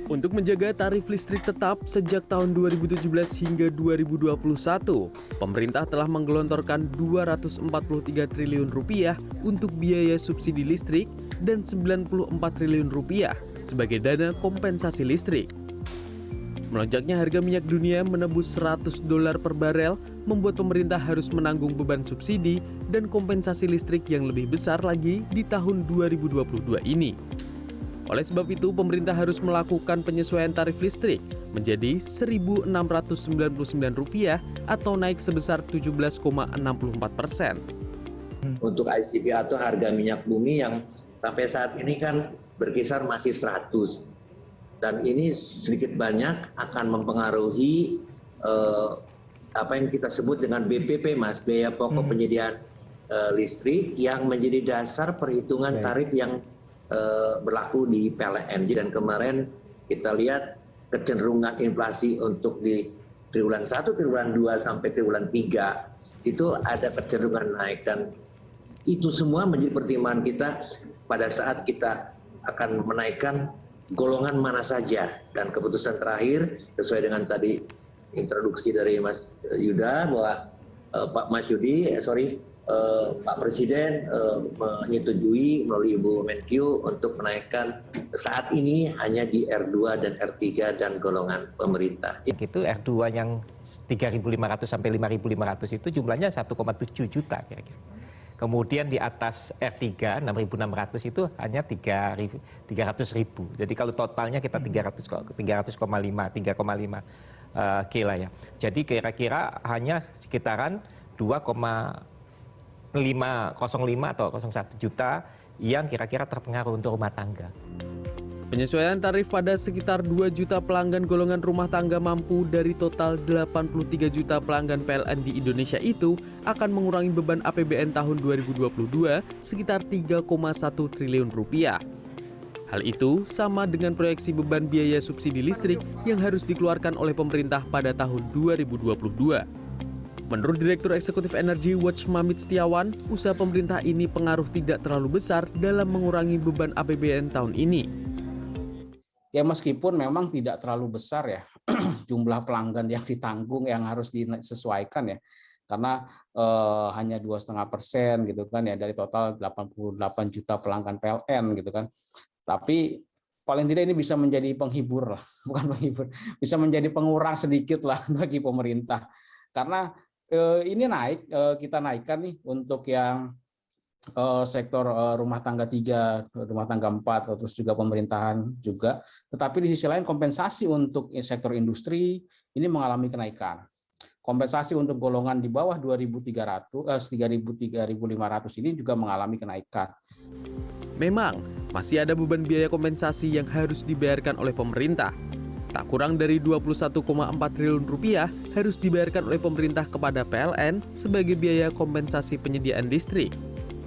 Untuk menjaga tarif listrik tetap sejak tahun 2017 hingga 2021, pemerintah telah menggelontorkan Rp243 triliun untuk biaya subsidi listrik dan Rp94 triliun sebagai dana kompensasi listrik. Melonjaknya harga minyak dunia menembus $100 per barel membuat pemerintah harus menanggung beban subsidi dan kompensasi listrik yang lebih besar lagi di tahun 2022 ini. Oleh sebab itu, pemerintah harus melakukan penyesuaian tarif listrik menjadi Rp1.699 atau naik sebesar 17,64%. Untuk ICP atau harga minyak bumi yang sampai saat ini kan berkisar masih 100. Dan ini sedikit banyak akan mempengaruhi apa yang kita sebut dengan BPP, Mas, biaya pokok penyediaan listrik yang menjadi dasar perhitungan tarif yang berlaku di PLN. Dan kemarin kita lihat kecenderungan inflasi untuk di triwulan 1, triwulan 2 sampai triwulan 3 itu ada kecenderungan naik, dan itu semua menjadi pertimbangan kita pada saat kita akan menaikkan golongan mana saja. Dan keputusan terakhir sesuai dengan tadi introduksi dari Mas Yuda bahwa Pak Presiden menyetujui melalui Ibu Menkyu untuk menaikkan saat ini hanya di R2 dan R3 dan golongan pemerintah. Itu R2 yang 3.500 sampai 5.500 itu jumlahnya 1,7 juta kira-kira. Kemudian di atas R3 6.600 itu hanya 300.000. Jadi kalau totalnya kita 300,5 kila ya. Jadi kira-kira hanya sekitaran 2,505 atau 01 juta yang kira-kira terpengaruh untuk rumah tangga. Penyesuaian tarif pada sekitar 2 juta pelanggan golongan rumah tangga mampu dari total 83 juta pelanggan PLN di Indonesia itu akan mengurangi beban APBN tahun 2022 sekitar Rp3,1 triliun. Hal itu sama dengan proyeksi beban biaya subsidi listrik yang harus dikeluarkan oleh pemerintah pada tahun 2022. Menurut Direktur Eksekutif Energi Watch Mamit Setiawan, usaha pemerintah ini pengaruh tidak terlalu besar dalam mengurangi beban APBN tahun ini. Ya meskipun memang tidak terlalu besar ya jumlah pelanggan yang ditanggung yang harus disesuaikan ya, karena hanya 2,5% gitu kan ya dari total 88 juta pelanggan PLN gitu kan. Tapi paling tidak ini bisa menjadi penghibur lah, bukan penghibur, bisa menjadi pengurang sedikit lah bagi pemerintah. Karena ini kita naikkan nih untuk yang sektor rumah tangga 3, rumah tangga 4, terus juga pemerintahan juga. Tetapi di sisi lain kompensasi untuk sektor industri ini mengalami kenaikan. Kompensasi untuk golongan di bawah 3.500 ini juga mengalami kenaikan. Memang masih ada beban biaya kompensasi yang harus dibayarkan oleh pemerintah. Tak kurang dari Rp21,4 triliun harus dibayarkan oleh pemerintah kepada PLN sebagai biaya kompensasi penyediaan listrik.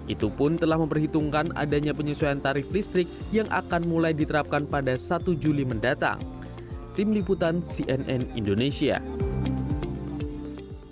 Itu pun telah memperhitungkan adanya penyesuaian tarif listrik yang akan mulai diterapkan pada 1 Juli mendatang. Tim Liputan CNN Indonesia.